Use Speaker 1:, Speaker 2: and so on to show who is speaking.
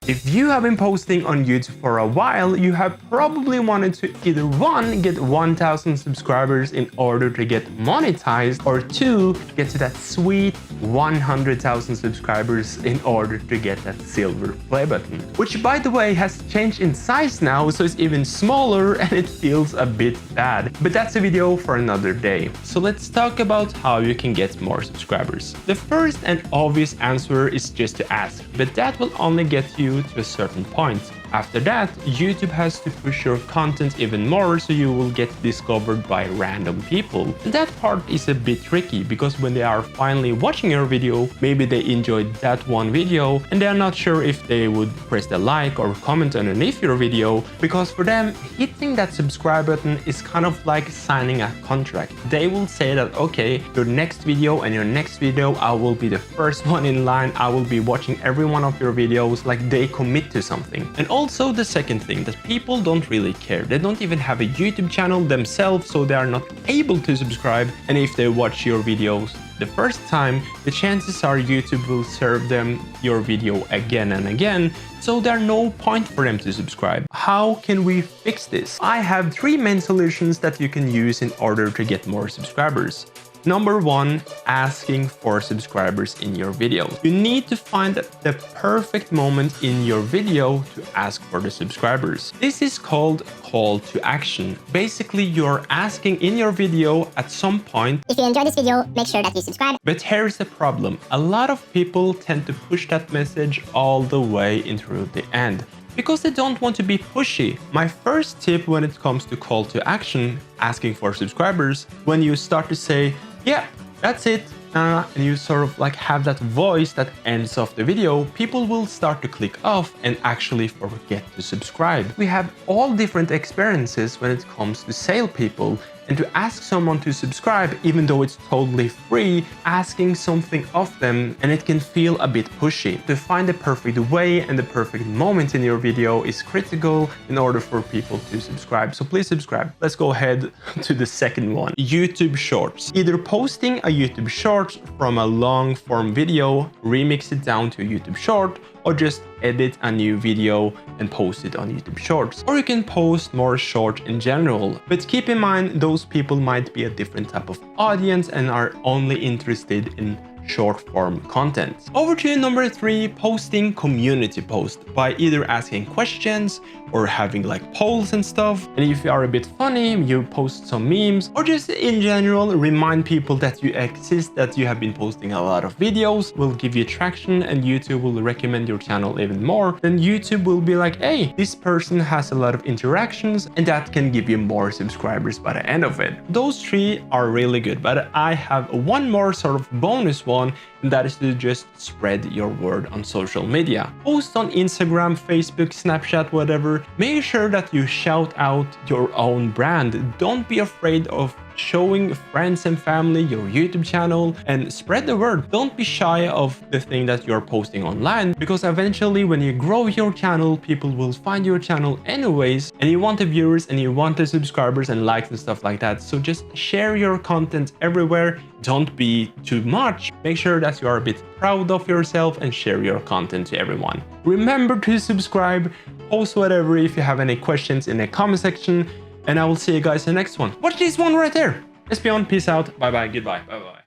Speaker 1: If you have been posting on YouTube for a while, you have probably wanted to either 1. Get 1000 subscribers in order to get monetized, or 2. Get to that sweet 100,000 subscribers in order to get that silver play button. Which, by the way, has changed in size now, so it's even smaller and it feels a bit bad. But that's a video for another day. So let's talk about how you can get more subscribers. The first and obvious answer is just to ask, but that will only get you to a certain point. After that, YouTube has to push your content even more so you will get discovered by random people. And that part is a bit tricky because when they are finally watching your video, maybe they enjoyed that one video and they are not sure if they would press the like or comment underneath your video, because for them, hitting that subscribe button is kind of like signing a contract. They will say that, okay, your next video and your next video, I will be the first one in line. I will be watching every one of your videos, like they commit to something. And also the second thing, that people don't really care. They don't even have a YouTube channel themselves, so they are not able to subscribe. And if they watch your videos the first time, the chances are YouTube will serve them your video again and again, so there's no point for them to subscribe. How can we fix this? I have 3 main solutions that you can use in order to get more subscribers. Number 1, asking for subscribers in your video. You need to find the perfect moment in your video to ask for the subscribers. This is called call to action. Basically, you're asking in your video at some point,
Speaker 2: if you enjoy this video, make sure that you subscribe.
Speaker 1: But here's the problem. A lot of people tend to push that message all the way into the end, because they don't want to be pushy. My first tip when it comes to call to action, asking for subscribers, when you start to say, yeah, that's it, and you sort of like have that voice that ends off the video, people will start to click off and actually forget to subscribe. We have all different experiences when it comes to salespeople. And to ask someone to subscribe, even though it's totally free, asking something of them, and it can feel a bit pushy. To find the perfect way and the perfect moment in your video is critical in order for people to subscribe. So please subscribe. Let's go ahead to the second one. YouTube Shorts. Either posting a YouTube Short from a long form video, remix it down to a YouTube Short, or just edit a new video and post it on YouTube Shorts. Or you can post more short in general. But keep in mind, those people might be a different type of audience and are only interested in short form content. Over to number 3, posting community posts by either asking questions or having like polls and stuff. And if you are a bit funny, you post some memes, or just in general remind people that you exist, that you have been posting a lot of videos, will give you traction and YouTube will recommend your channel even more. Then YouTube will be like, hey, this person has a lot of interactions, and that can give you more subscribers by the end of it. Those 3 are really good, but I have one more sort of bonus one, and that is to just spread your word on social media. Post on Instagram, Facebook, Snapchat, whatever. Make sure that you shout out your own brand. Don't be afraid of showing friends and family your YouTube channel, and spread the word. Don't be shy of the thing that you're posting online, because eventually when you grow your channel, people will find your channel anyways, and you want the viewers and you want the subscribers and likes and stuff like that. So just share your content everywhere. Don't be too much. Make sure that you are a bit proud of yourself and share your content to everyone. Remember to subscribe, post whatever if you have any questions in the comment section, and I will see you guys in the next one. Watch this one right there. Let's be on. Peace out. Bye bye. Goodbye. Bye bye.